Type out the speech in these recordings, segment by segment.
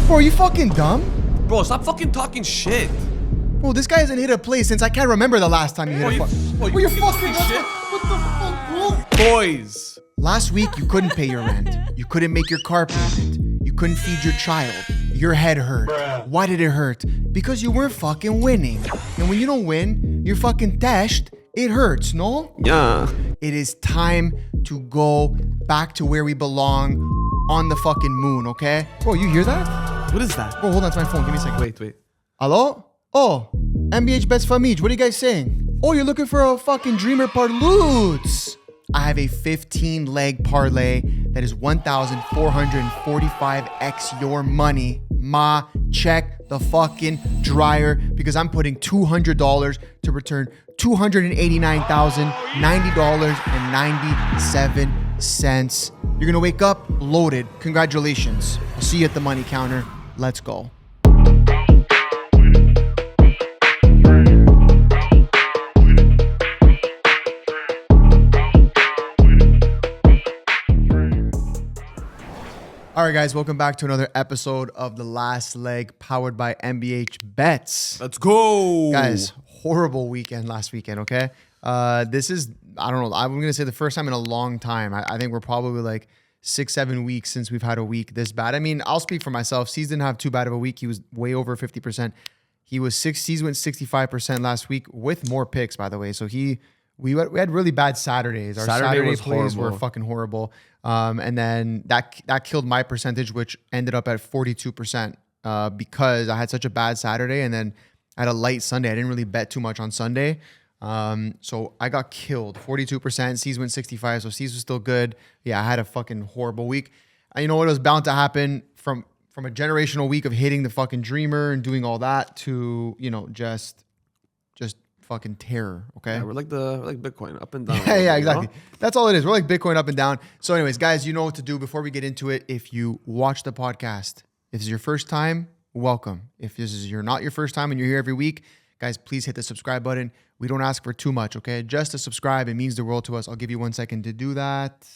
Bro, are you fucking dumb? Bro, stop fucking talking shit. Bro, this guy hasn't hit a play since I can't remember the last time you hit a fuck. Bro, you fucking shit. What the fuck, bro? Boys. Last week, you couldn't pay your rent. You couldn't make your car payment. You couldn't feed your child. Your head hurt. Why did it hurt? Because you weren't fucking winning. And when you don't win, you're fucking dashed. It hurts, no? Yeah. It is time to go back to where we belong on the fucking moon, okay? Bro, you hear that? What is that? Bro, hold on to my phone. Give me a second. Wait. Hello? Oh, MBH Bets Famij. What are you guys saying? Oh, you're looking for a fucking dreamer parlays. I have a 15-leg parlay that is 1,445x your money. Ma, check the fucking dryer because I'm putting $200 to return $289,090.97. You're gonna wake up loaded. Congratulations. I'll see you at the money counter. Let's go. All right, guys, welcome back to another episode of The Last Leg powered by MBH Bets. Let's go. Guys, horrible weekend last weekend, okay? This is, I don't know, I'm going to say the first time in a long time. I think we're probably like 6-7 weeks since we've had a week this bad. I mean, I'll speak for myself. Cesar didn't have too bad of a week. He was way over 50%. Cesar went 65% last week with more picks, by the way. So we had really bad Saturdays. Our Saturday plays were fucking horrible. And then that killed my percentage, which ended up at 42% because I had such a bad Saturday and then I had a light Sunday. I didn't really bet too much on Sunday. So I got killed. 42%. Cesar went 65%. So Cesar was still good. Yeah, I had a fucking horrible week. And you know what? It was bound to happen from a generational week of hitting the fucking dreamer and doing all that to, you know, just fucking terror. Okay. Yeah, we're like Bitcoin, up and down. Yeah, exactly. Know? That's all it is. We're like Bitcoin, up and down. So anyways, guys, you know what to do before we get into it. If you watch the podcast, if this is your first time, welcome. If this is not your first time and you're here every week, guys, please hit the subscribe button. We don't ask for too much, okay? Just to subscribe, it means the world to us. I'll give you 1 second to do that.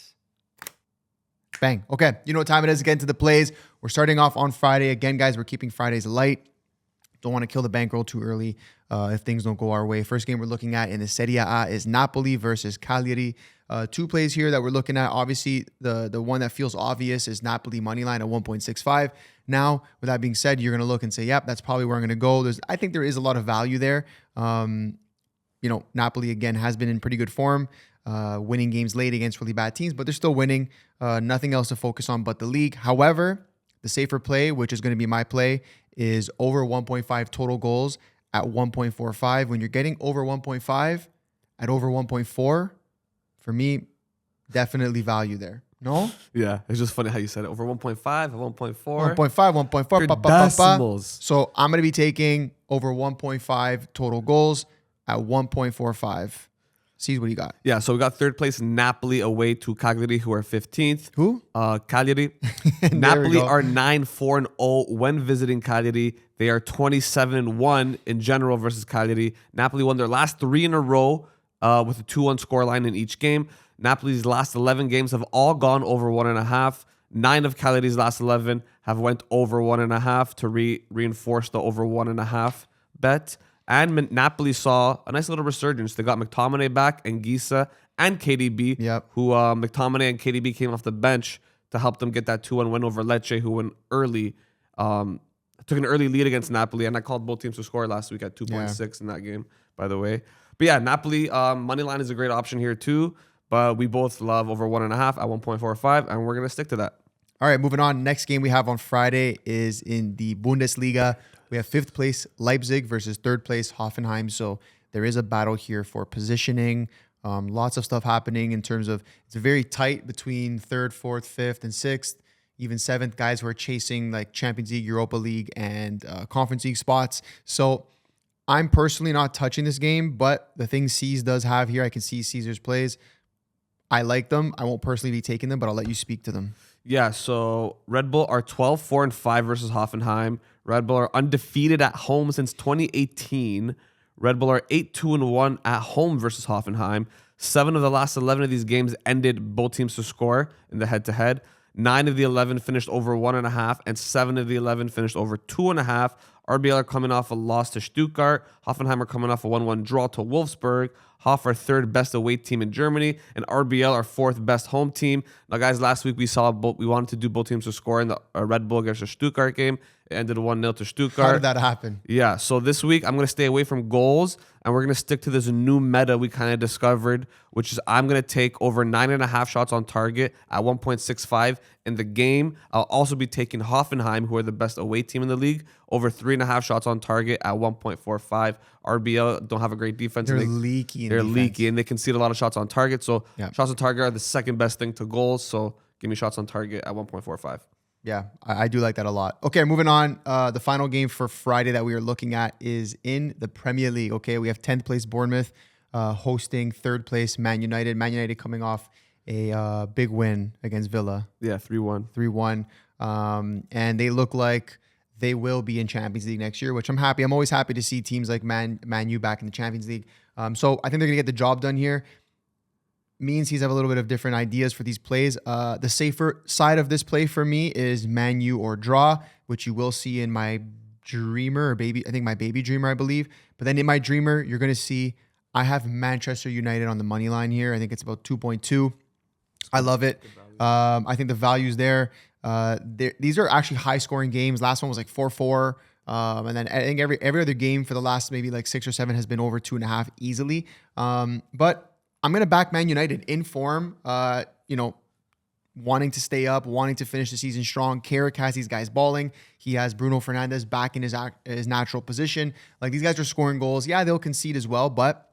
Bang. Okay, you know what time it is. Get into the plays. We're starting off on Friday. Again, guys, we're keeping Fridays light. Don't want to kill the bankroll too early if things don't go our way. First game we're looking at in the Serie A is Napoli versus Cagliari. Two plays here that we're looking at. Obviously, the one that feels obvious is Napoli money line at 1.65. Now, with that being said, you're going to look and say, yep, that's probably where I'm going to go. I think there is a lot of value there. Napoli, again, has been in pretty good form, winning games late against really bad teams, but they're still winning. Nothing else to focus on but the league. However, the safer play, which is going to be my play, is over 1.5 total goals at 1.45. When you're getting over 1.5 at over 1.4, for me, definitely value there. No? Yeah, it's just funny how you said it. Over 1.5, 1.4. 1.5, 1.4. Decimals. So I'm going to be taking over 1.5 total goals at 1.45. See what you got. Yeah, so we got third place Napoli away to Cagliari, who are 15th. Who? Cagliari. Napoli are 9-4-0 when visiting Cagliari. They are 27-1 in general versus Cagliari. Napoli won their last 3 in a row with a 2-1 scoreline in each game. Napoli's last 11 games have all gone over 1.5. 9 of Cagliari's last 11 have went over 1.5 to reinforce the over 1.5 bet. And Napoli saw a nice little resurgence. They got McTominay back and Gisa and KDB, who McTominay and KDB came off the bench to help them get that 2-1 win over Lecce, who went early, took an early lead against Napoli. And I called both teams to score last week at 2.6 in that game, by the way. But yeah, Napoli money line is a great option here too. But we both love over 1.5 at 1.45, and we're going to stick to that. All right, moving on. Next game we have on Friday is in the Bundesliga. We have 5th place Leipzig versus 3rd place Hoffenheim. So there is a battle here for positioning. Lots of stuff happening in terms of it's very tight between 3rd, 4th, 5th, and 6th, even 7th guys who are chasing like Champions League, Europa League, and Conference League spots. So I'm personally not touching this game, but the thing Cesar does have here, I can see Cesar's plays. I like them. I won't personally be taking them, but I'll let you speak to them. Yeah, so Red Bull are 12-4-5 versus Hoffenheim. Red Bull are undefeated at home since 2018. Red Bull are 8-2-1 at home versus Hoffenheim. 7 of the last 11 of these games ended both teams to score in the head-to-head. 9 of the 11 finished over 1.5, and 7 of the 11 finished over 2.5. RBL are coming off a loss to Stuttgart. Hoffenheim are coming off a 1-1 draw to Wolfsburg. Hoff are third best away team in Germany, and RBL are fourth best home team. Now, guys, last week we wanted to do both teams to score in the Red Bull against the Stuttgart game. It ended 1-0 to Stuttgart. How did that happen? Yeah, so this week I'm going to stay away from goals, and we're going to stick to this new meta we kind of discovered, which is I'm going to take over 9.5 shots on target at 1.65 in the game. I'll also be taking Hoffenheim, who are the best away team in the league, over 3.5 shots on target at 1.45. RBL don't have a great defense. They're leaky. They're leaky, and they concede a lot of shots on target. So shots on target are the second best thing to goals. So give me shots on target at 1.45. Yeah, I do like that a lot. Okay, moving on. The final game for Friday that we are looking at is in the Premier League. Okay, we have 10th place Bournemouth hosting 3rd place Man United. Man United coming off a big win against Villa. Yeah, 3-1. 3-1. And they look like they will be in Champions League next year, which I'm happy. I'm always happy to see teams like Man U back in the Champions League. So I think they're going to get the job done here. Means he's have a little bit of different ideas for these plays. The safer side of this play for me is Man U or draw, which you will see in my dreamer or baby. I think my baby dreamer, I believe. But then in my dreamer, you're going to see I have Manchester United on the money line here. I think it's about 2.2. I love it. I think the value's there. These are actually high scoring games. Last one was like 4-4. And then I think every other game for the last maybe like 6 or 7 has been over 2.5 easily. But I'm going to back Man United in form, wanting to stay up, wanting to finish the season strong. Carrick has these guys balling. He has Bruno Fernandes back in his natural position. Like, these guys are scoring goals. Yeah, they'll concede as well, but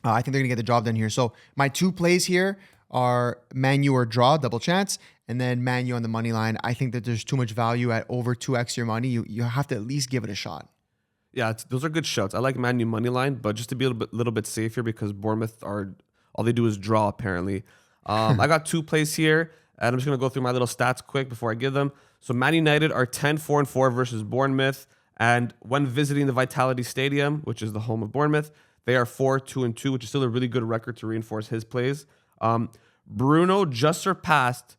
I think they're going to get the job done here. So my 2 plays here are Man U or draw, double chance, and then Man U on the money line. I think that there's too much value at over 2x your money. You have to at least give it a shot. Yeah, those are good shots. I like Man U money line, but just to be a little bit safer because Bournemouth all they do is draw, apparently. I got 2 plays here, and I'm just going to go through my little stats quick before I give them. So Man United are 10-4-4 versus Bournemouth, and when visiting the Vitality Stadium, which is the home of Bournemouth, they are 4-2-2, which is still a really good record to reinforce his plays. Bruno just surpassed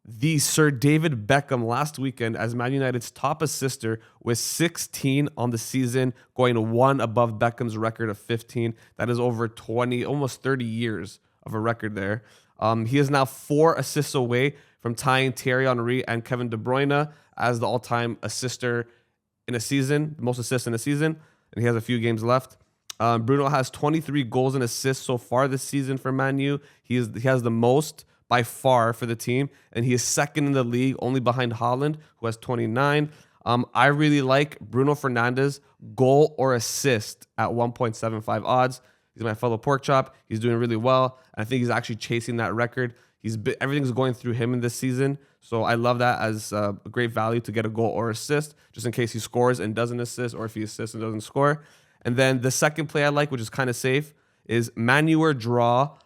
the Sir David Beckham last weekend as Man United's top assister with 16 on the season, going 1 above Beckham's record of 15. That is over 20, almost 30 years of a record there. He is now 4 assists away from tying Thierry Henry and Kevin De Bruyne as the all-time assister in a season, most assists in a season, and he has a few games left. Bruno has 23 goals and assists so far this season for Man U. He has the most by far for the team, and he is second in the league, only behind Haaland, who has 29. I really like Bruno Fernandes goal or assist at 1.75 odds. He's my fellow pork chop. He's doing really well. I think he's actually chasing that record. Everything's going through him in this season, so I love that as a great value to get a goal or assist, just in case he scores and doesn't assist, or if he assists and doesn't score. And then the second play I like, which is kind of safe, is Man U or draw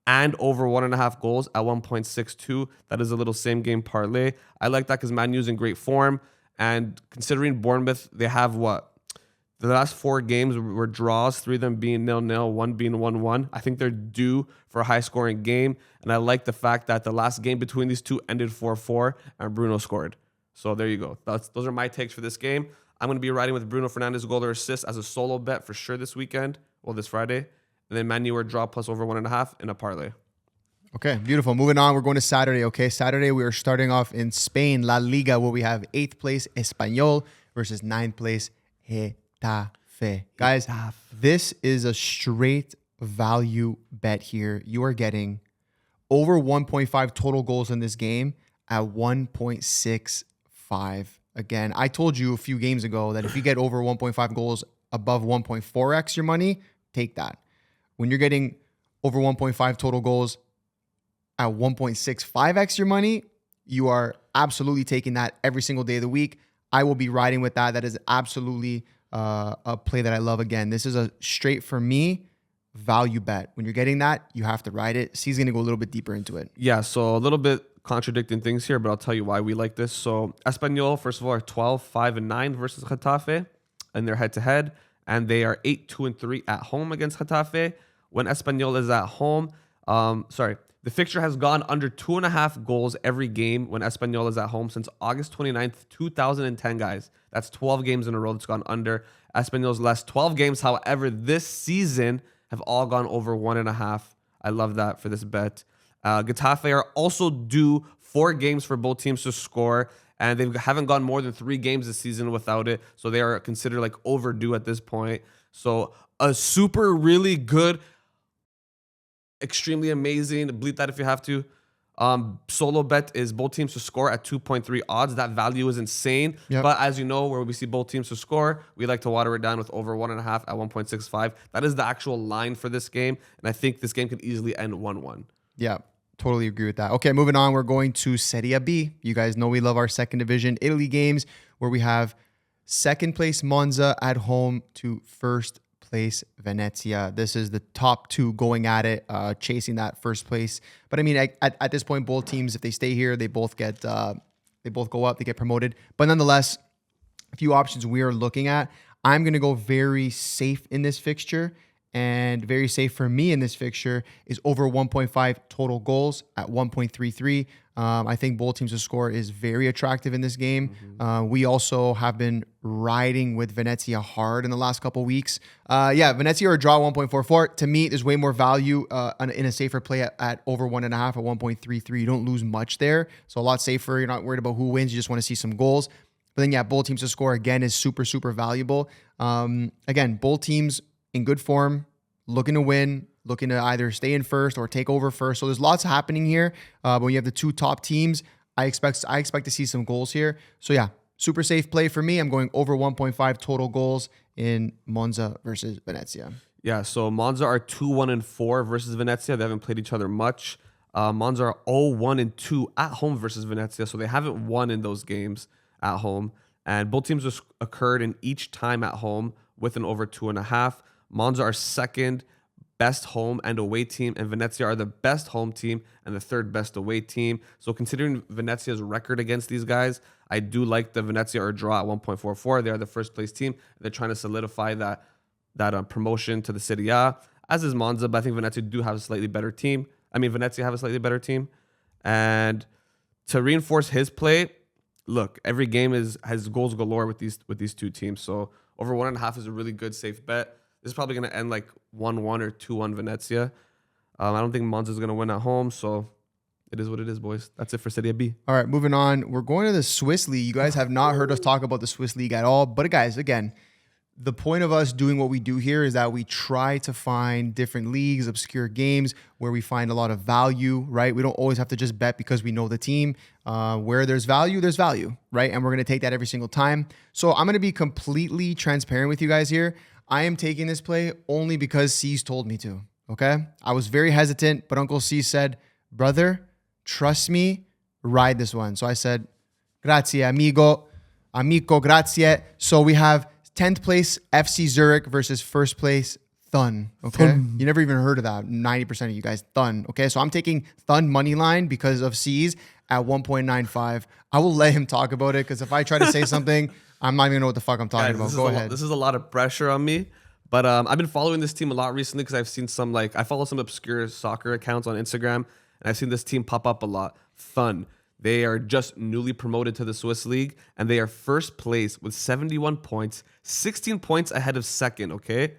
and over 1.5 goals at 1.62. That is a little same game parlay. I like that because Man U's in great form. And considering Bournemouth, they have the last 4 games were draws, 3 of them being 0-0, 1 being 1-1. I think they're due for a high scoring game. And I like the fact that the last game between these two ended 4-4 and Bruno scored. So there you go. Those are my takes for this game. I'm going to be riding with Bruno Fernandes goal or assist as a solo bet for sure this weekend. Well, this Friday. And then Man U or draw plus over 1.5 in a parlay. Okay, beautiful. Moving on, we're going to Saturday, okay? Saturday, we are starting off in Spain, La Liga, where we have 8th place Espanyol versus 9th place Getafe. Guys, this is a straight value bet here. You are getting over 1.5 total goals in this game at 1.65. Again, I told you a few games ago that if you get over 1.5 goals above 1.4x your money, take that. When you're getting over 1.5 total goals at 1.65x your money, you are absolutely taking that every single day of the week. I will be riding with that. That is absolutely a play that I love. Again, this is a straight for me value bet. When you're getting that, you have to ride it. C's going to go a little bit deeper into it. Yeah, so a little bit contradicting things here, but I'll tell you why we like this. So Espanyol, first of all, are 12-5-9 versus Getafe in their head-to-head, and they are 8-2-3 at home against Getafe. When Espanyol is at home, The fixture has gone under 2.5 goals every game when Espanyol is at home since August 29th, 2010, guys. That's 12 games in a row that's gone under. Espanyol's last 12 games, however, this season have all gone over 1.5. I love that for this bet. Getafe are also due 4 games for both teams to score, and they haven't gone more than 3 games this season without it, so they are considered like overdue at this point. So a super really good, extremely amazing, bleep that if you have to, solo bet is both teams to score at 2.3 odds. That value is insane. Yep. But as you know, where we see both teams to score, we like to water it down with over 1.5 at 1.65. That is the actual line for this game, and I think this game could easily end 1-1. Yeah, totally agree with that. Okay, moving on. We're going to Serie B. You guys know we love our second division Italy games, where we have second place Monza at home to first place Venezia. This is the top 2 going at it, chasing that first place. But I mean, at this point, both teams, if they stay here, they both go up, they get promoted. But nonetheless, a few options we are looking at. I'm going to go very safe in this fixture. And very safe for me in this fixture is over 1.5 total goals at 1.33. I think both teams to score is very attractive in this game. We also have been riding with Venezia hard in the last couple weeks. Venezia are a draw 1.44. To me, there's way more value in a safer play at over 1.5 at 1.33. You don't lose much there. So a lot safer. You're not worried about who wins. You just want to see some goals. But then, both teams to score, again, is super, super valuable. Again, both teams in good form, looking to win, looking to either stay in first or take over first. So there's lots happening here. But when you have the 2 top teams, I expect to see some goals here. So super safe play for me. I'm going over 1.5 total goals in Monza versus Venezia. Yeah, so Monza are 2-1-4 versus Venezia. They haven't played each other much. Monza are 0-1-2 at home versus Venezia, so they haven't won in those games at home. And both teams have occurred in each time at home with an over 2.5. Monza are second best home and away team, and Venezia are the best home team and the third best away team. So considering Venezia's record against these guys, I do like the Venezia or draw at 1.44. They are the first place team. They're trying to solidify that promotion to the Serie A, as is Monza, but I think Venezia do have a slightly better team. Venezia have a slightly better team. And to reinforce his play, look, every game has goals galore with these 2 teams. So over 1.5 is a really good safe bet. This is probably going to end like 1-1 or 2-1 Venezia. I don't think Monza is going to win at home, so it is what it is, boys. That's it for Serie B. All right, moving on. We're going to the Swiss League. You guys have not heard us talk about the Swiss League at all. But guys, again, the point of us doing what we do here is that we try to find different leagues, obscure games where we find a lot of value, right? We don't always have to just bet because we know the team. Where there's value, right? And we're going to take that every single time. So I'm going to be completely transparent with you guys here. I am taking this play only because C's told me to, okay? I was very hesitant, but Uncle C said, brother, trust me, ride this one. So I said, grazie, amico, grazie. So we have 10th place FC Zurich versus first place Thun, okay? Thun. You never even heard of that, 90% of you guys, Thun, okay? So I'm taking Thun money line because of C's at 1.95. I will let him talk about it because if I try to say something, I'm not even know what the fuck I'm talking about. Go ahead. This is a lot of pressure on me, but I've been following this team a lot recently because I've seen I follow some obscure soccer accounts on Instagram, and I've seen this team pop up a lot. Thun. They are just newly promoted to the Swiss League, and they are first place with 71 points, 16 points ahead of second, okay?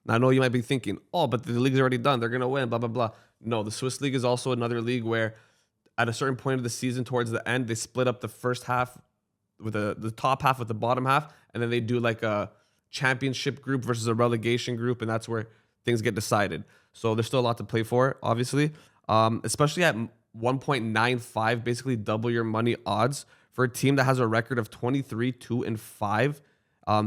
Now, I know you might be thinking, but the league's already done. They're going to win, blah, blah, blah. No, the Swiss League is also another league where at a certain point of the season, towards the end, they split up the first half with the top half with the bottom half, and then they do like a championship group versus a relegation group, and that's where things get decided. So there's still a lot to play for, obviously, especially at 1.95, basically double your money odds for a team that has a record of 23-2-5.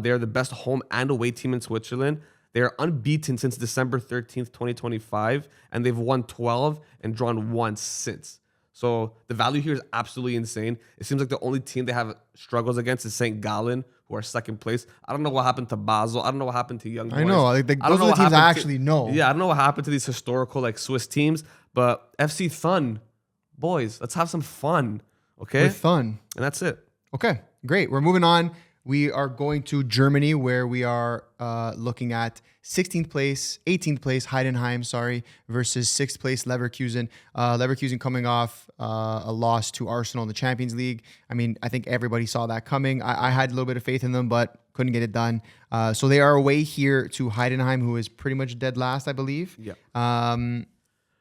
They're the best home and away team in Switzerland. They are unbeaten since December 13th, 2025, and they've won 12 and drawn 1 since. So the value here is absolutely insane. It seems like the only team they have struggles against is St. Gallen, who are second place. I don't know what happened to Basel. I don't know what happened to Young Boys. I know. Those are the teams I actually know. Yeah, I don't know what happened to these historical Swiss teams, but FC Thun, boys, let's have some fun. Okay? With Thun. And that's it. Okay, great. We're moving on. We are going to Germany, where we are looking at 18th place, Heidenheim, versus 6th place Leverkusen. Leverkusen coming off a loss to Arsenal in the Champions League. I mean, I think everybody saw that coming. I had a little bit of faith in them, but couldn't get it done. So they are away here to Heidenheim, who is pretty much dead last, I believe. Yeah.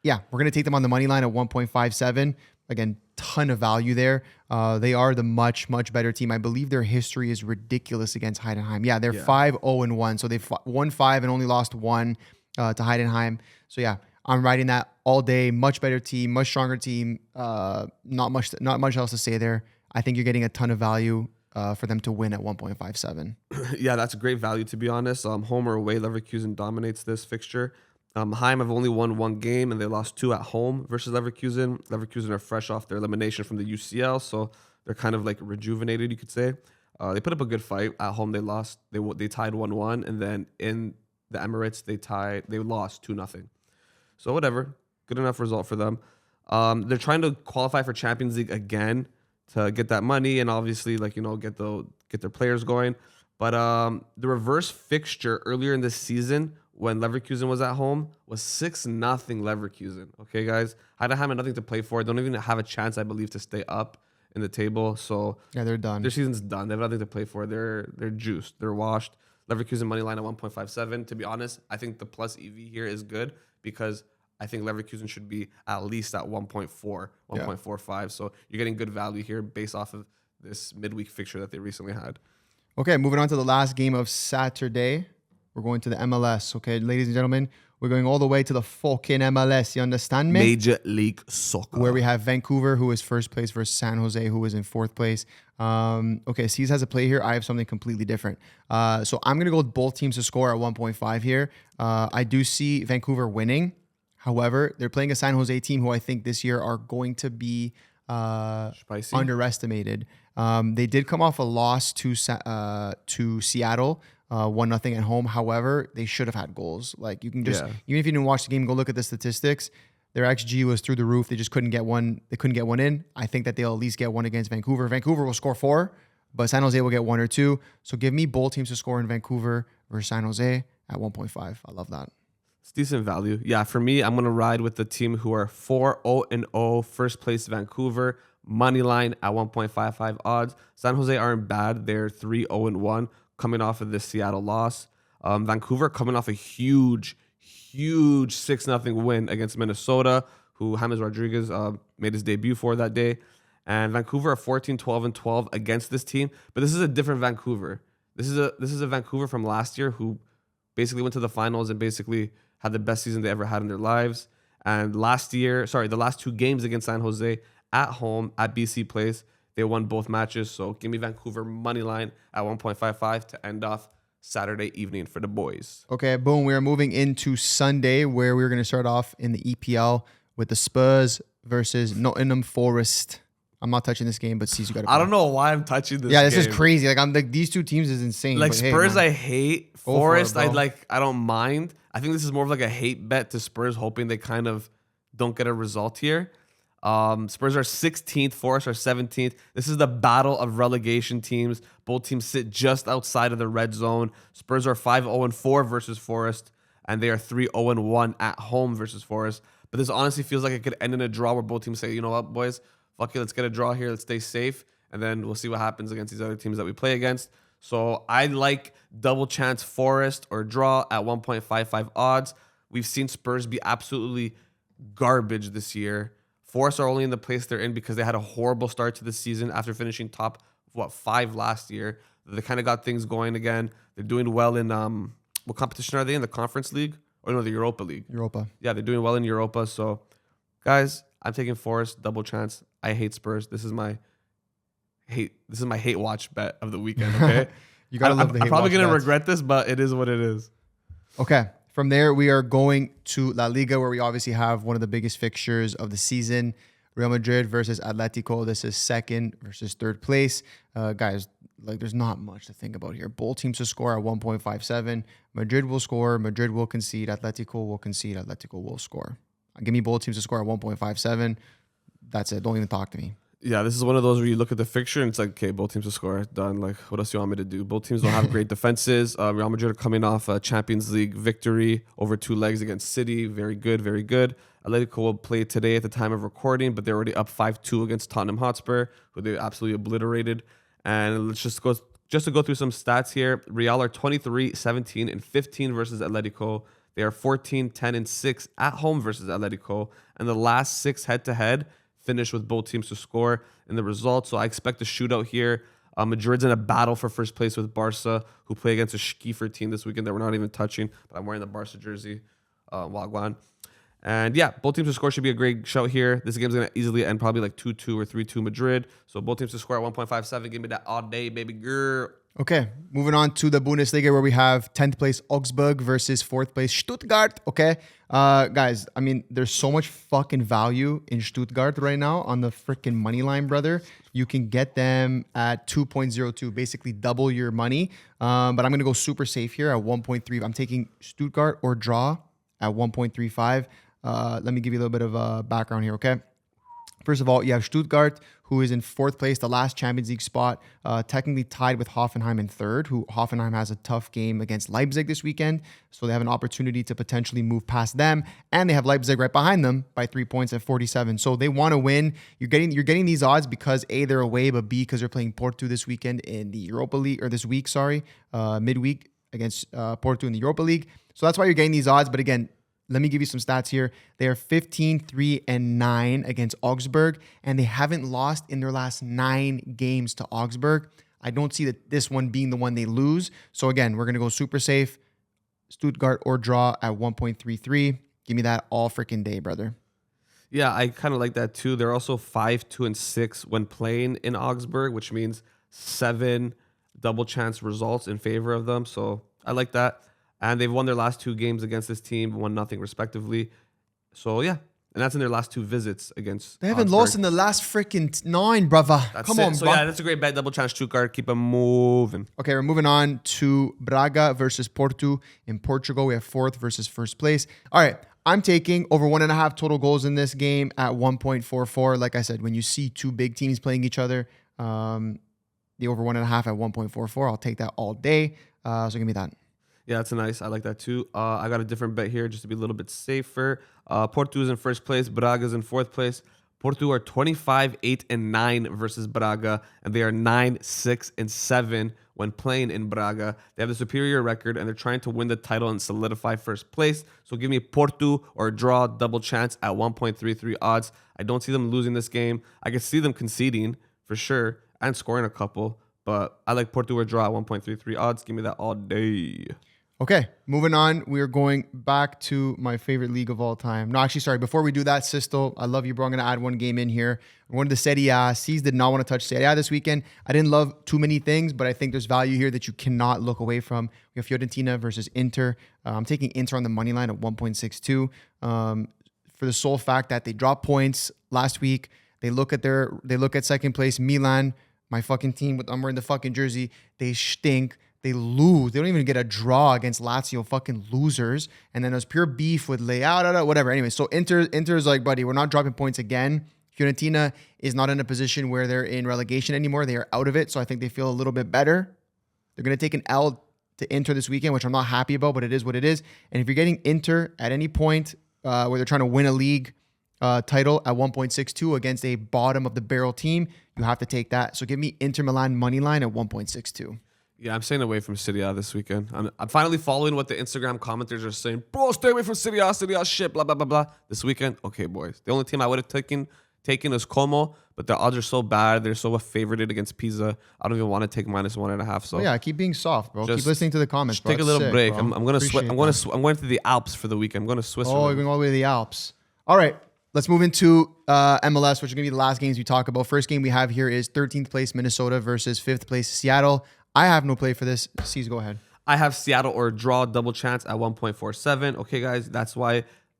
Yeah, we're going to take them on the money line at 1.57. Again, ton of value there. They are the much better team. I believe their history is ridiculous against Heidenheim. Yeah, they're 5-0-1. So they've won 5 and only lost 1 to Heidenheim. So yeah, I'm riding that all day. Much better team, much stronger team. Not much else to say there. I think you're getting a ton of value for them to win at 1.57. Yeah, that's a great value, to be honest. Home or away, Leverkusen dominates this fixture. Heim have only won 1 game, and they lost 2 at home versus Leverkusen. Leverkusen are fresh off their elimination from the UCL, so they're kind of like rejuvenated, you could say. They put up a good fight. At home, they lost. They tied 1-1, and then in the Emirates, they lost 2-0. So whatever, good enough result for them. They're trying to qualify for Champions League again to get that money and obviously get their players going. But the reverse fixture earlier in this season, when Leverkusen was at home, was 6-0 Leverkusen. Okay, guys? Heidenheim had nothing to play for. They don't even have a chance, I believe, to stay up in the table. So yeah, they're done. Their season's done. They have nothing to play for. They're juiced. They're washed. Leverkusen money line at 1.57. To be honest, I think the plus EV here is good because I think Leverkusen should be at least at 1.4, 1.45. So you're getting good value here based off of this midweek fixture that they recently had. Okay, moving on to the last game of Saturday. We're going to the MLS, okay? Ladies and gentlemen, we're going all the way to the fucking MLS. You understand me? Major League Soccer. Where we have Vancouver, who is first place, versus San Jose, who is in 4th place. Okay, Cesar has a play here. I have something completely different. So I'm going to go with both teams to score at 1.5 here. I do see Vancouver winning. However, they're playing a San Jose team who I think this year are going to be underestimated. They did come off a loss to Seattle, 1-0 at home. However, they should have had goals. Like you can just, even if you didn't watch the game, go look at the statistics. Their XG was through the roof. They just couldn't get one. They couldn't get one in. I think that they'll at least get one against Vancouver. Vancouver will score 4, but San Jose will get 1 or 2. So give me both teams to score in Vancouver versus San Jose at 1.5. I love that. It's decent value. Yeah, for me, I'm going to ride with the team who are 4-0-0, first place Vancouver, money line at 1.55 odds. San Jose aren't bad. They're 3-0-1 coming off of this Seattle loss. Vancouver coming off a huge 6-0 win against Minnesota, who James Rodriguez made his debut for that day. And Vancouver are 14-12-12 against this team. But this is a different Vancouver. This is a Vancouver from last year who basically went to the finals and basically had the best season they ever had in their lives. And the last 2 games against San Jose at home at BC Place, they won both matches. So give me Vancouver money line at 1.55 to end off Saturday evening for the boys. Okay, boom. We are moving into Sunday, where we're going to start off in the EPL with the Spurs versus Nottingham Forest. I'm not touching this game, but Cesar, you got to. I don't know why I'm touching this. Yeah, this is crazy. Like I'm like these two teams is insane. Like Spurs, hey, I hate. Forest, I don't mind. I think this is more of like a hate bet to Spurs, hoping they kind of don't get a result here. Spurs are 16th, Forest are 17th. This is the battle of relegation teams. Both teams sit just outside of the red zone. Spurs are 5-0-4 versus Forest, and they are 3-0-1 at home versus Forest. But this honestly feels like it could end in a draw where both teams say, you know what, boys, fuck it, let's get a draw here. Let's stay safe, and then we'll see what happens against these other teams that we play against. So I like double chance Forest or draw at 1.55 odds. We've seen Spurs be absolutely garbage this year. Forest are only in the place they're in because they had a horrible start to the season after finishing top 5 last year. They kind of got things going again. They're doing well in what competition are they in? The Conference League? Or no, the Europa League. Europa. Yeah, they're doing well in Europa. So, guys, I'm taking Forest double chance. I hate Spurs. This is my hate watch bet of the weekend. Okay, you gotta love the hate I'm probably watch gonna bets. regret this, but it is what it is. Okay. From there, we are going to La Liga, where we obviously have one of the biggest fixtures of the season. Real Madrid versus Atletico. This is 2nd versus 3rd place. Guys, like there's not much to think about here. Both teams to score at 1.57. Madrid will score. Madrid will concede. Atletico will concede. Atletico will score. Give me both teams to score at 1.57. That's it. Don't even talk to me. Yeah, this is one of those where you look at the fixture and it's like, okay, both teams will score. Done. Like, what else do you want me to do? Both teams don't have great defenses. Real Madrid are coming off a Champions League victory over 2 legs against City. Very good, very good. Atletico will play today at the time of recording, but they're already up 5-2 against Tottenham Hotspur, who they absolutely obliterated. And let's just go through some stats here. Real are 23, 17, and 15 versus Atletico. They are 14, 10, and 6 at home versus Atletico. And the last 6 head-to-head finish with both teams to score in the result. So I expect a shootout here. Madrid's in a battle for first place with Barca, who play against a Schkiefer team this weekend that we're not even touching. But I'm wearing the Barca jersey. Wagwan. And yeah, both teams to score should be a great shout here. This game's going to easily end probably like 2-2 or 3-2 Madrid. So both teams to score at 1.57. Give me that all day, baby girl. Okay, moving on to the Bundesliga where we have 10th place Augsburg versus 4th place Stuttgart. Okay, guys, I mean, there's so much fucking value in Stuttgart right now on the freaking money line, brother. You can get them at 2.02, basically double your money. But I'm going to go super safe here at 1.3. I'm taking Stuttgart or draw at 1.35. Let me give you a little bit of background here, okay? First of all, you have Stuttgart, who is in 4th place, the last Champions League spot, technically tied with Hoffenheim in 3rd, who Hoffenheim has a tough game against Leipzig this weekend. So they have an opportunity to potentially move past them. And they have Leipzig right behind them by 3 points at 47. So they want to win. You're getting these odds because A, they're away, but B, because they're playing Porto this weekend in the Europa League, or this week, midweek against Porto in the Europa League. So that's why you're getting these odds. But again, let me give you some stats here. They are 15, 3, and 9 against Augsburg, and they haven't lost in their last 9 games to Augsburg. I don't see that this one being the one they lose. So again, we're going to go super safe. Stuttgart or draw at 1.33. Give me that all freaking day, brother. Yeah, I kind of like that too. They're also 5, 2, and 6 when playing in Augsburg, which means 7 double chance results in favor of them. So I like that. And they've won their last 2 games against this team, 1-0 respectively. So, yeah. And that's in their last 2 visits against They haven't Augsburg. lost in the last freaking 9, brother. Come on, so, bro. yeah, that's a great bet. Double chance Stuttgart. Keep them moving. Okay, we're moving on to Braga versus Porto in Portugal. We have 4th versus 1st place. All right, I'm taking over 1.5 total goals in this game at 1.44. Like I said, when you see 2 big teams playing each other, the over 1.5 at 1.44, I'll take that all day. So give me that. Yeah, that's nice. I like that too. I got a different bet here just to be a little bit safer. Porto is in 1st place. Braga is in 4th place. Porto are 25, 8, and 9 versus Braga, and they are 9, 6, and 7 when playing in Braga. They have the superior record, and they're trying to win the title and solidify 1st place. So give me Porto or draw double chance at 1.33 odds. I don't see them losing this game. I can see them conceding for sure and scoring a couple, but I like Porto or draw at 1.33 odds. Give me that all day. Okay, moving on. We are going back to my favorite league of all time. No, actually, sorry. Before we do that, Sistel, I love you, bro. I'm going to add one game in here. We're going to the Serie A. Cesar did not want to touch Serie A this weekend. I didn't love too many things, but I think there's value here that you cannot look away from. We have Fiorentina versus Inter. I'm taking Inter on the money line at 1.62 for the sole fact that they dropped points last week. They look at 2nd place Milan, my fucking team. I'm wearing the fucking jersey. They stink. They lose. They don't even get a draw against Lazio, fucking losers. And then there's pure beef with Leao, whatever. Anyway, so Inter's like, buddy, we're not dropping points again. Fiorentina is not in a position where they're in relegation anymore. They are out of it, so I think they feel a little bit better. They're going to take an L to Inter this weekend, which I'm not happy about, but it is what it is. And if you're getting Inter at any point where they're trying to win a league title at 1.62 against a bottom-of-the-barrel team, you have to take that. So give me Inter Milan money line at 1.62. Yeah, I'm staying away from Serie A this weekend. I'm finally following what the Instagram commenters are saying. Bro, stay away from Serie A shit, blah, blah, blah, blah. This weekend, okay, boys. The only team I would have taken is Como, but the odds are so bad. They're so favorited against Pisa. I don't even want to take -1.5. So yeah, keep being soft, bro. Keep listening to the comments, bro. Take a little sick, break. bro. I'm going to I'm going to the Alps for the weekend. I'm going to Switzerland. Oh, you're going all the way to the Alps. All right. Let's move into MLS, which are going to be the last games we talk about. First game we have here is 13th place Minnesota versus 5th place Seattle. I have no play for this. Cesar, go ahead. I have Seattle or draw double chance at 1.47. Okay, guys,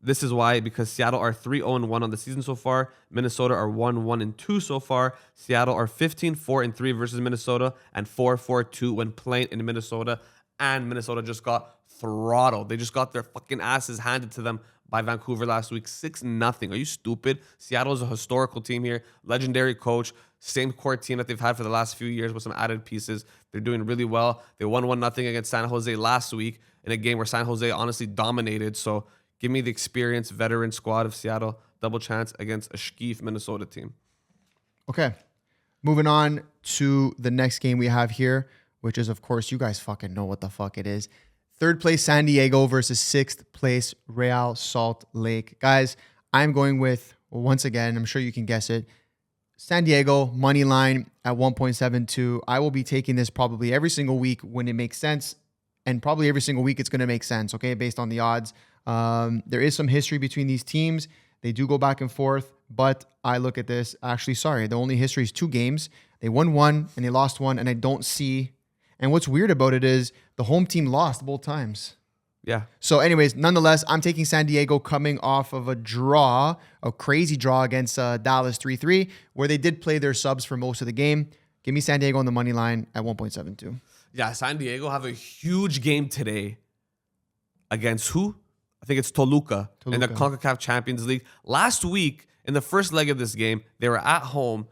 this is why, because Seattle are 3-0-1 on the season so far. Minnesota are 1-1-2 so far. Seattle are 15-4-3 versus Minnesota and 4-4-2 when playing in Minnesota. And Minnesota just got throttled. They just got their fucking asses handed to them by Vancouver last week, 6-0. Are you stupid? Seattle is a historical team here, legendary coach, same core team that they've had for the last few years with some added pieces. They're doing really well. They won 1-0 against San Jose last week in a game where San Jose honestly dominated. So give me the experienced veteran squad of Seattle, double chance against a skeef Minnesota team. Okay. Moving on to the next game we have here, which is, of course, you guys fucking know what the fuck it is. Third place San Diego versus sixth place Real Salt Lake. Guys, I'm going with, once again, I'm sure you can guess it, San Diego money line at 1.72. I will be taking this probably every single week when it makes sense, and probably every single week it's going to make sense, okay, based on the odds. There is some history between these teams. They do go back and forth, but I look at this. Actually, sorry, the only history is 2 games. They won 1 and they lost 1, and I don't see. And what's weird about it is the home team lost both times. Yeah. So anyways, nonetheless, I'm taking San Diego coming off of a draw, a crazy draw against Dallas 3-3, where they did play their subs for most of the game. Give me San Diego on the money line at 1.72. Yeah, San Diego have a huge game today against who? I think it's Toluca in the CONCACAF Champions League. Last week, in the first leg of this game, they were at home.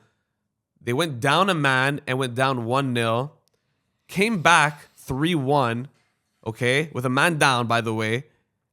They went down a man and went down 1-0. Came back 3-1, okay, with a man down, by the way,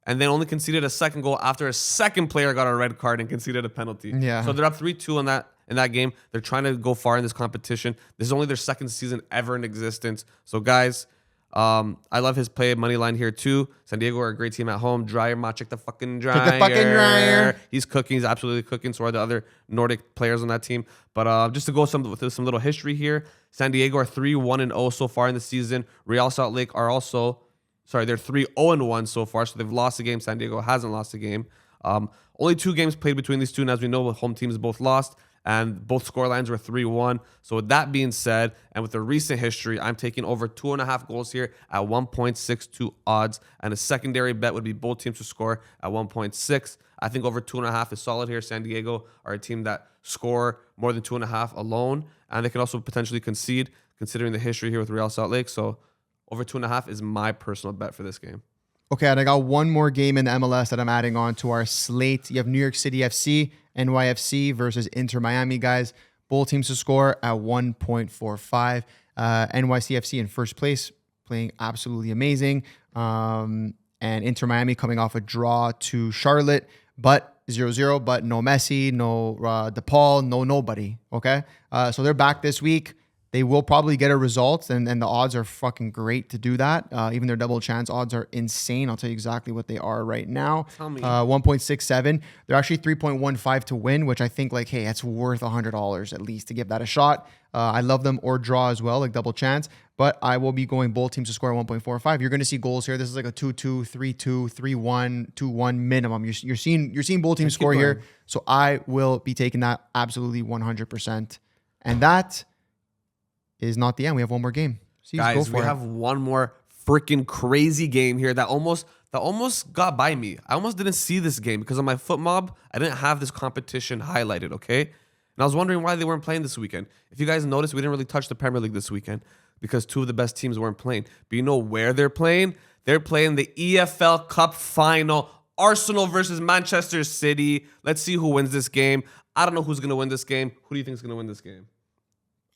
and then only conceded a second goal after a second player got a red card and conceded a penalty. Yeah. So they're up 3-2 in that game. They're trying to go far in this competition. This is only their second season ever in existence. So, guys, I love his play money line here too. San Diego are a great team at home. Dryer, check the fucking dryer. Check the fucking dryer. He's cooking. He's absolutely cooking. So are the other Nordic players on that team. But just to go with some little history here, San Diego are 3-1-0 so far in the season. Real Salt Lake are also, they're 3-0-1 so far. So they've lost a game. San Diego hasn't lost a game. Only 2 games played between these two, and as we know, the home teams both lost. And both scorelines were 3-1. So with that being said, and with the recent history, I'm taking over 2.5 goals here at 1.62 odds. And a secondary bet would be both teams to score at 1.6. I think over 2.5 is solid here. San Diego are a team that score more than 2.5 alone. And they can also potentially concede, considering the history here with Real Salt Lake. So over 2.5 is my personal bet for this game. Okay, and I got one more game in the MLS that I'm adding on to our slate. You have New York City FC, NYFC versus Inter Miami, guys. Both teams to score at 1.45. NYCFC in first place, playing absolutely amazing. And Inter Miami coming off a draw to Charlotte, but 0-0, but no Messi, no DePaul, no nobody, okay? So they're back this week. They will probably get a result, and the odds are fucking great to do that. Even their double chance odds are insane. I'll tell you exactly what they are right now. 1.67. They're actually 3.15 to win, which I think, like, hey, that's worth $100 at least to give that a shot. I love them, or draw as well, like double chance. But I will be going both teams to score 1.45. You're going to see goals here. This is like a 2-2, 3-2, 3-1, 2-1 minimum. You're seeing both teams score here. So I will be taking that absolutely 100%. And that is not the end. We have one more game. Guys, we have one more freaking crazy game here that almost got by me. I almost didn't see this game because on my foot mob, I didn't have this competition highlighted, okay? And I was wondering why they weren't playing this weekend. If you guys noticed, we didn't really touch the Premier League this weekend because 2 of the best teams weren't playing. But you know where they're playing? They're playing the EFL Cup final. Arsenal versus Manchester City. Let's see who wins this game. I don't know who's going to win this game. Who do you think is going to win this game?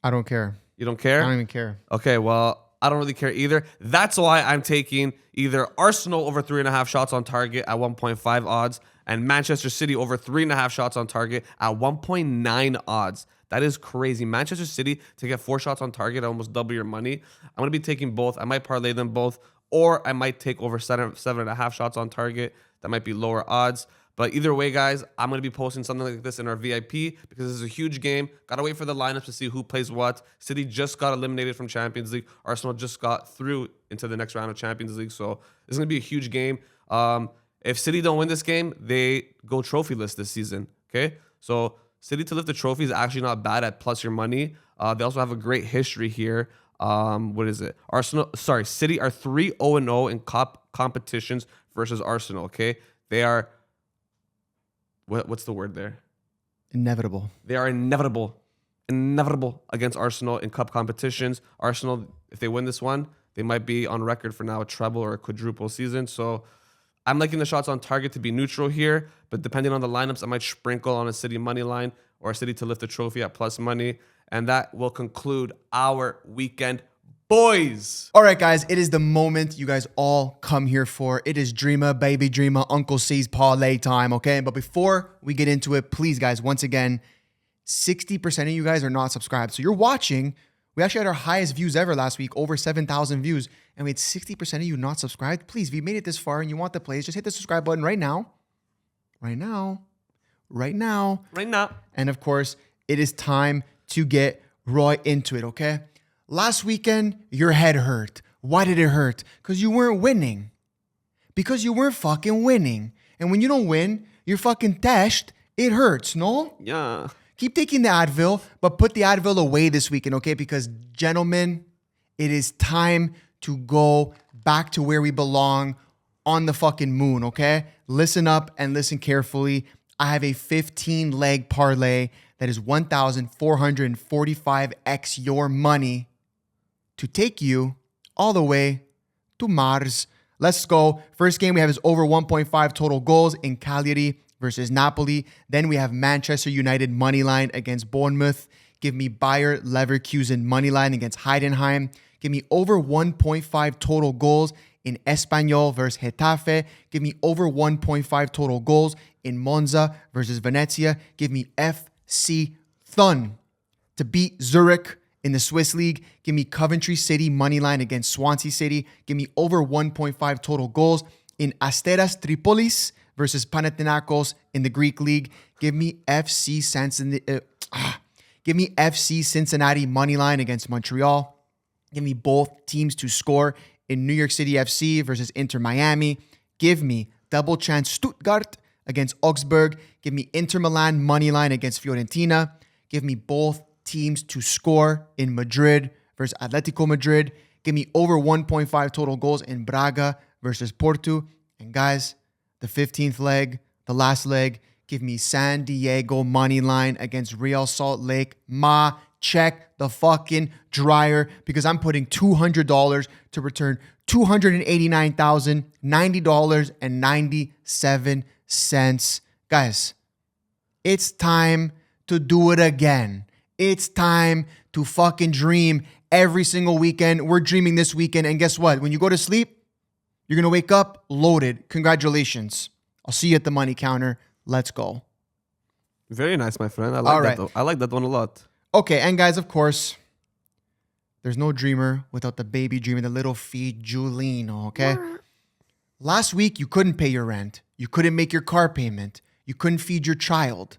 I don't care. You don't care? I don't even care. Okay, well, I don't really care either. That's why I'm taking either Arsenal over 3.5 shots on target at 1.5 odds and Manchester City over 3.5 shots on target at 1.9 odds. That is crazy. Manchester City to get 4 shots on target, almost double your money. I'm going to be taking both. I might parlay them both, or I might take over 7.5 shots on target. That might be lower odds. But either way, guys, I'm going to be posting something like this in our VIP because this is a huge game. Got to wait for the lineups to see who plays what. City just got eliminated from Champions League. Arsenal just got through into the next round of Champions League. So this is going to be a huge game. If City don't win this game, they go trophyless this season. Okay? So City to lift the trophy is actually not bad at plus your money. They also have a great history here. What is it? City are 3-0-0 in competitions versus Arsenal. Okay? They are... What's the word there? Inevitable. They are inevitable against Arsenal in cup competitions. Arsenal, if they win this one, they might be on record for now a treble or a quadruple season. So I'm liking the shots on target to be neutral here, but depending on the lineups, I might sprinkle on a City money line or a City to lift the trophy at plus money. And that will conclude our weekend, boys. All right, guys, it is the moment you guys all come here for. It is Dreamer, Baby Dreamer, Uncle C's parlay time, okay? But before we get into it, please, guys, once again, 60% of you guys are not subscribed. So you're watching. We actually had our highest views ever last week, over 7,000 views. And we had 60% of you not subscribed. Please, if you made it this far and you want the plays, just hit the subscribe button right now. Right now. Right now. Right now. And of course, it is time to get right into it, okay? Last weekend, your head hurt. Why did it hurt? Because you weren't winning. Because you weren't fucking winning. And when you don't win, you're fucking dashed. It hurts, no? Yeah. Keep taking the Advil, but put the Advil away this weekend, okay? Because, gentlemen, it is time to go back to where we belong on the fucking moon, okay? Listen up and listen carefully. I have a 15-leg parlay that is 1,445x your money to take you all the way to Mars. Let's go. First game we have is over 1.5 total goals in Cagliari versus Napoli. Then we have Manchester United money line against Bournemouth. Give me Bayer Leverkusen money line against Heidenheim. Give me over 1.5 total goals in Espanyol versus Getafe. Give me over 1.5 total goals in Monza versus Venezia. Give me FC Thun to beat Zurich in the Swiss League. Give me Coventry City money line against Swansea City. Give me over 1.5 total goals in Asteras Tripolis versus Panathinaikos in the Greek League. Give me FC Cincinnati money line against Montreal. Give me both teams to score in New York City FC versus Inter Miami. Give me double chance Stuttgart against Augsburg. Give me Inter Milan money line against Fiorentina. Give me both teams to score in Madrid versus Atletico Madrid. Give me over 1.5 total goals in Braga versus Porto. And guys, the 15th leg, the last leg, give me San Diego money line against Real Salt Lake. Check the fucking dryer because I'm putting $200 to return $289,090.97. Guys, it's time to do it again. It's time to fucking dream every single weekend. We're dreaming this weekend. And guess what? When you go to sleep, you're going to wake up loaded. Congratulations. I'll see you at the money counter. Let's go. Very nice, my friend. I like that. I like that one a lot. Okay, and guys, of course, there's no dreamer without the baby dreamer, the little feet, Julino, okay? Last week, you couldn't pay your rent. You couldn't make your car payment. You couldn't feed your child.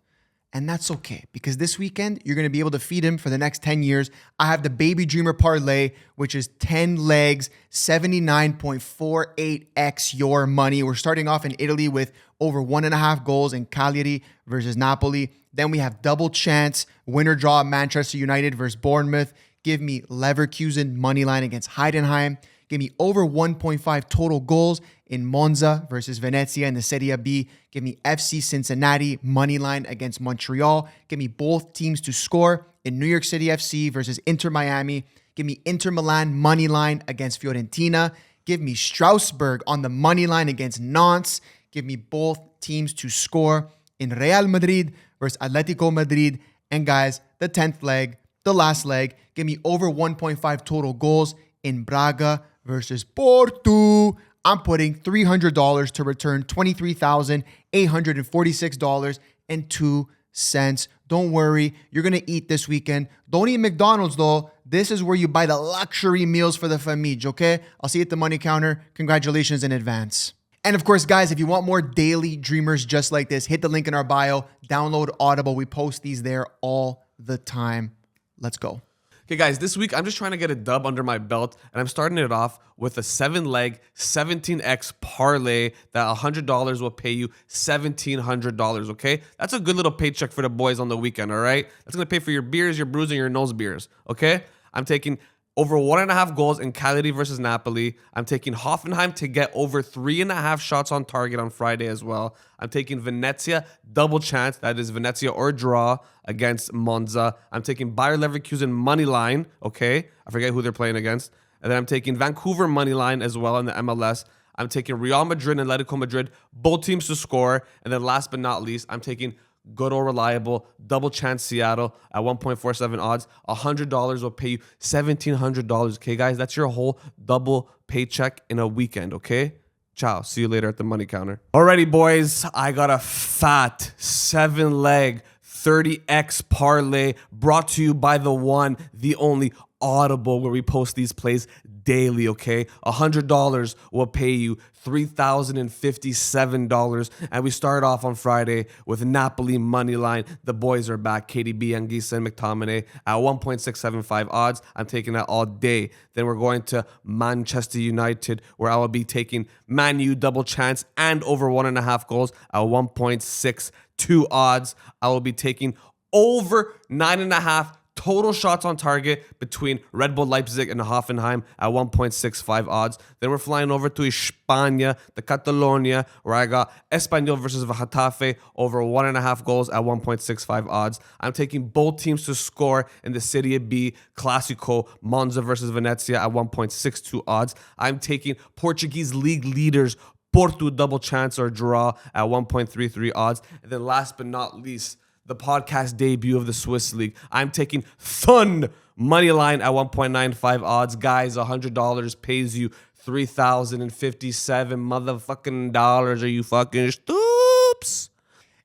And that's okay, because this weekend, you're going to be able to feed him for the next 10 years. I have the Baby Dreamer Parlay, which is 10 legs, 79.48x your money. We're starting off in Italy with over 1.5 goals in Cagliari versus Napoli. Then we have double chance, winner draw, Manchester United versus Bournemouth. Give me Leverkusen money line against Heidenheim. Give me over 1.5 total goals in Monza versus Venezia in the Serie B. Give me FC Cincinnati money line against Montreal. Give me both teams to score in New York City FC versus Inter Miami. Give me Inter Milan money line against Fiorentina. Give me Strasbourg on the money line against Nantes. Give me both teams to score in Real Madrid versus Atletico Madrid. And guys, the 10th leg, the last leg, give me over 1.5 total goals in Braga versus Porto. I'm putting $300 to return $23,846.02. Don't worry, you're going to eat this weekend. Don't eat McDonald's though. This is where you buy the luxury meals for the famille, okay? I'll see you at the money counter. Congratulations in advance. And of course, guys, if you want more daily dreamers just like this, hit the link in our bio. Download Audible. We post these there all the time. Let's go. Okay, guys, this week I'm just trying to get a dub under my belt, and I'm starting it off with a 7-leg, 17x parlay that $100 will pay you $1,700, okay? That's a good little paycheck for the boys on the weekend, all right? That's going to pay for your beers, your brews, and your nose beers, okay? I'm taking over 1.5 goals in Cagliari versus Napoli. I'm taking Hoffenheim to get over 3.5 shots on target on Friday as well. I'm taking Venezia double chance, that is Venezia or draw against Monza. I'm taking Bayer Leverkusen money line, okay? I forget who they're playing against. And then I'm taking Vancouver money line as well in the MLS. I'm taking Real Madrid and Atletico Madrid, both teams to score. And then last but not least, I'm taking good or reliable double chance Seattle at 1.47 odds. $100 will pay you $1,700. Okay, guys, that's your whole double paycheck in a weekend. Okay. Ciao. See you later at the money counter. Alrighty, boys. I got a fat 7-leg 30x parlay brought to you by the one, the only Audible, where we post these plays daily, okay? $100 will pay you $3,057. And we start off on Friday with Napoli money line. The boys are back. KDB, Anguissa, and McTominay at 1.675 odds. I'm taking that all day. Then we're going to Manchester United, where I will be taking Man U double chance and over 1.5 goals at 1.62 odds. I will be taking over 9.5 total shots on target between Red Bull Leipzig and Hoffenheim at 1.65 odds. Then we're flying over to España, the Catalonia, where I got Espanyol versus Getafe over 1.5 goals at 1.65 odds. I'm taking both teams to score in the Serie B Classico, Monza versus Venezia at 1.62 odds. I'm taking Portuguese League leaders Porto double chance or draw at 1.33 odds. And then last but not least, the podcast debut of the Swiss League. I'm taking Thun money line at 1.95 odds. Guys, $100 pays you $3,057 motherfucking dollars. Are you fucking stoops?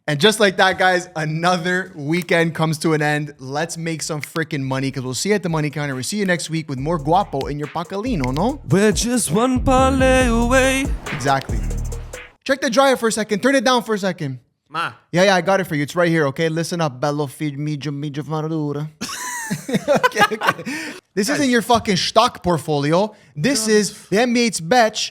And just like that, guys, another weekend comes to an end. Let's make some freaking money because we'll see you at the money counter. We'll see you next week with more guapo in your pacalino, no? We're just one parlay away. Exactly. Check the dryer for a second. Turn it down for a second. Ma. Yeah, I got it for you. It's right here, okay? Listen up, bello figlio migio madura. Okay. This isn't your fucking stock portfolio. This is the MBH Bets.